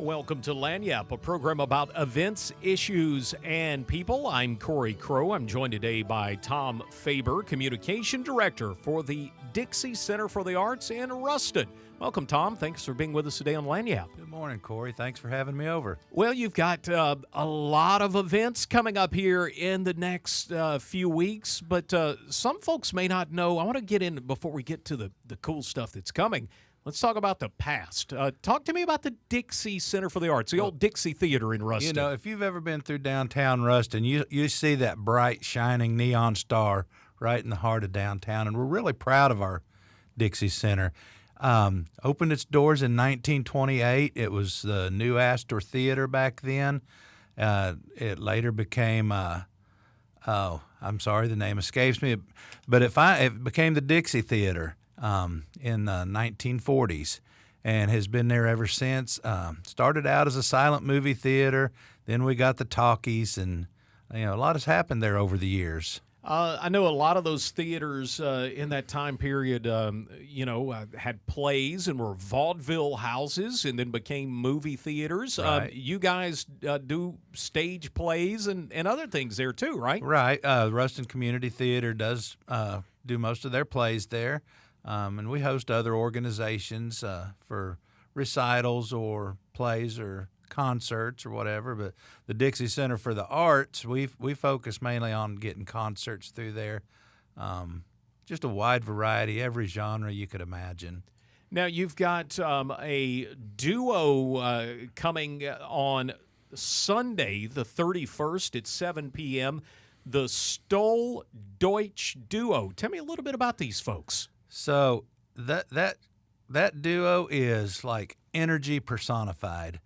Welcome to Lagniappe, a program about events, issues, and people. I'm Cory Crowe. I'm joined today by Tom Faber, Communication Director for the Dixie Center for the Arts in Ruston. Welcome, Tom. Thanks for being with us today on Lagniappe. Good morning, Cory. Thanks for having me over. Well, you've got a lot of events coming up here in the next few weeks, but some folks may not know. I want to get in before we get to the cool stuff that's coming. Let's talk about the past. Talk to me about the Dixie Center for the Arts, the old Dixie Theater in Ruston. You know, if you've ever been through downtown Ruston, you see that bright, shining neon star right in the heart of downtown, and we're really proud of our Dixie Center. Opened its doors in 1928. It was the New Astor Theater back then. It later became, I'm sorry, the name escapes me, but it became the Dixie Theater in the 1940s and has been there ever since. Started out as a silent movie theater, then we got the talkies, and a lot has happened there over the years. I know a lot of those theaters in that time period, had plays and were vaudeville houses and then became movie theaters. Right. You guys do stage plays and other things there too, right? Right. Ruston Community Theater does do most of their plays there, and we host other organizations for recitals or plays or concerts or whatever, but the Dixie Center for the Arts, we focus mainly on getting concerts through there. Just a wide variety, every genre you could imagine. Now you've got a duo coming on Sunday, the 31st at 7 p.m., the Stoll Deutsch Duo. Tell me a little bit about these folks. So that duo is like energy personified.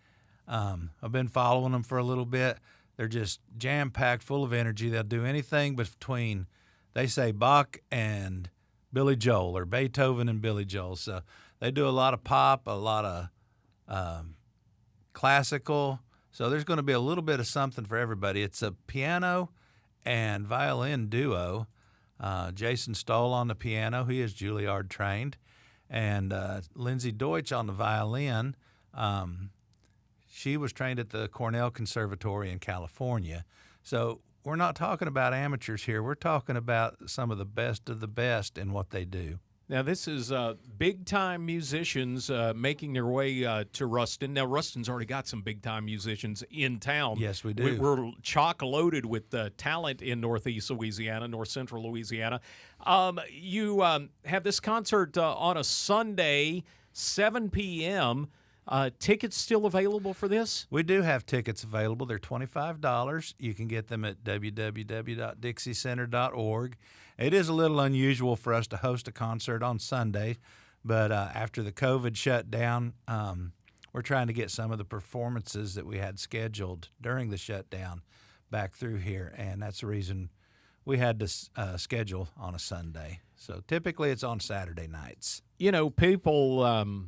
I've been following them for a little bit. They're just jam-packed, full of energy. They'll do anything between, they say, Bach and Billy Joel, or Beethoven and Billy Joel. So they do a lot of pop, a lot of classical. So there's going to be a little bit of something for everybody. It's a piano and violin duo. Jason Stoll on the piano. He is Juilliard trained. And Lindsay Deutsch on the violin. She was trained at the Cornell Conservatory in California. So we're not talking about amateurs here. We're talking about some of the best in what they do. Now, this is big-time musicians making their way to Ruston. Now, Ruston's already got some big-time musicians in town. Yes, we do. We're chock-loaded with talent in northeast Louisiana, north-central Louisiana. You have this concert on a Sunday, 7 p.m., tickets still available for this? We do have tickets available. They're $25. You can get them at www.dixiecenter.org. It is a little unusual for us to host a concert on Sunday, but after the COVID shutdown, we're trying to get some of the performances that we had scheduled during the shutdown back through here, and that's the reason we had to schedule on a Sunday. So typically it's on Saturday nights. You know, people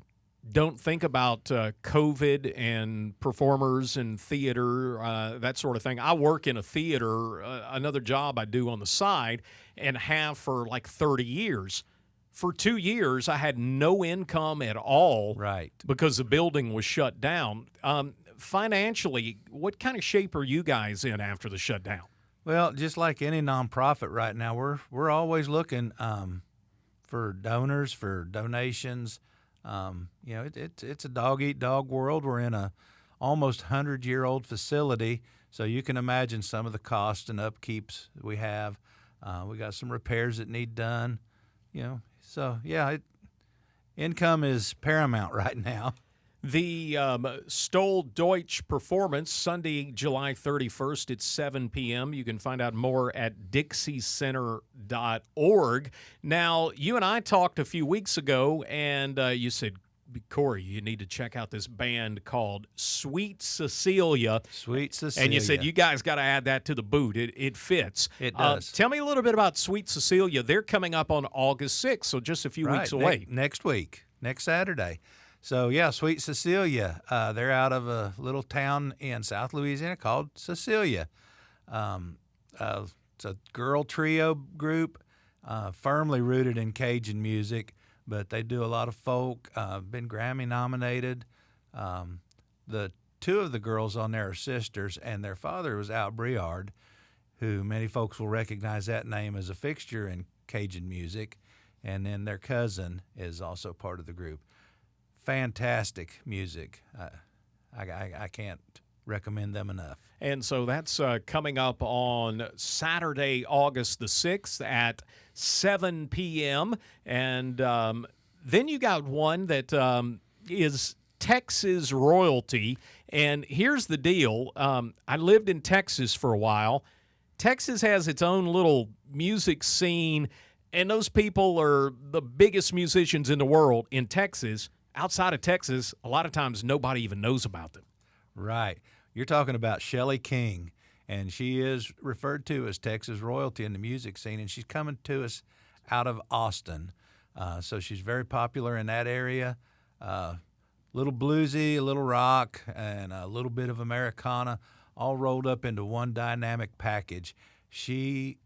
don't think about COVID and performers and theater, that sort of thing. I work in a theater, another job I do on the side, and have for like 30 years. For 2 years, I had no income at all, right, because the building was shut down. Financially, what kind of shape are you guys in after the shutdown? Well, just like any nonprofit right now, we're always looking for donors, for donations. It's a dog-eat-dog world. We're in a almost 100-year-old facility, so you can imagine some of the costs and upkeeps that we have. We got some repairs that need done, So, yeah, income is paramount right now. The Stoll Deutsch performance, Sunday, July 31st at 7 p.m. You can find out more at dixiecenter.org. Now, you and I talked a few weeks ago, and you said, Cory, you need to check out this band called Sweet Cecilia. Sweet Cecilia. And you said you guys got to add that to the boot. It fits. It does. Tell me a little bit about Sweet Cecilia. They're coming up on August 6th, so just a few weeks away. Next week, next Saturday. So, yeah, Sweet Cecilia, they're out of a little town in South Louisiana called Cecilia. It's a girl trio group, firmly rooted in Cajun music, but they do a lot of folk, been Grammy nominated. the two of the girls on there are sisters, and their father was Al Briard, who many folks will recognize that name as a fixture in Cajun music, and then their cousin is also part of the group. Fantastic music. I can't recommend them enough. And so that's coming up on Saturday, August the 6th at 7 p.m. And then you got one that is Texas royalty. And here's the deal. I lived in Texas for a while. Texas has its own little music scene, and those people are the biggest musicians in the world in Texas. Outside of Texas, a lot of times nobody even knows about them. Right. You're talking about Shelley King, and she is referred to as Texas royalty in the music scene, and she's coming to us out of Austin. So she's very popular in that area. Little bluesy, a little rock, and a little bit of Americana, all rolled up into one dynamic package. She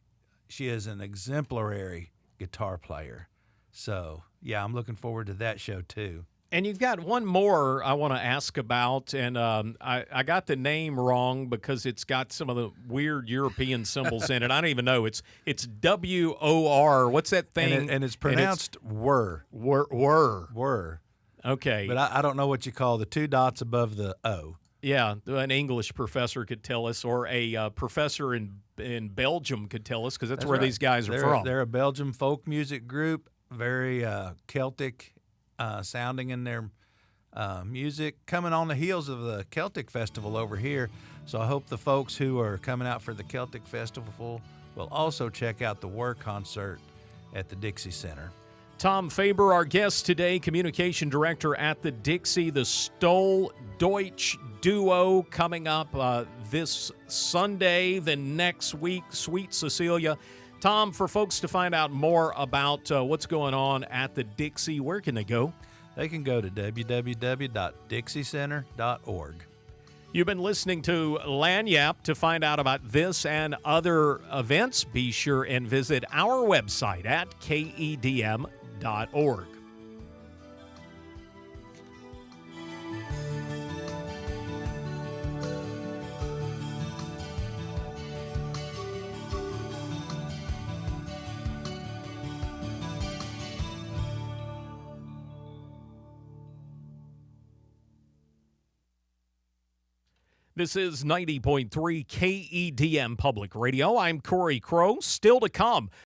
is an exemplary guitar player. So, yeah, I'm looking forward to that show too. And you've got one more I want to ask about, and I got the name wrong because it's got some of the weird European symbols in it. I don't even know. It's W-O-R. What's that thing? And it's pronounced whir. Whir. Okay. But I don't know what you call the two dots above the O. Yeah, an English professor could tell us, or a professor in Belgium could tell us, because that's where right. these guys are from. They're a Belgian folk music group, very Celtic sounding in their music, coming on the heels of the Celtic Festival over here. So I hope the folks who are coming out for the Celtic Festival will also check out the Whir concert at the Dixie Center. Tom Faber, our guest today, communication director at the Dixie, the Stoll Deutsch Duo, coming up this Sunday, then next week, Sweet Cecilia. Tom, for folks to find out more about what's going on at the Dixie, where can they go? They can go to www.dixiecenter.org. You've been listening to Lagniappe. To find out about this and other events, be sure and visit our website at KEDM.org. This is 90.3 KEDM Public Radio. I'm Cory Crowe. Still to come,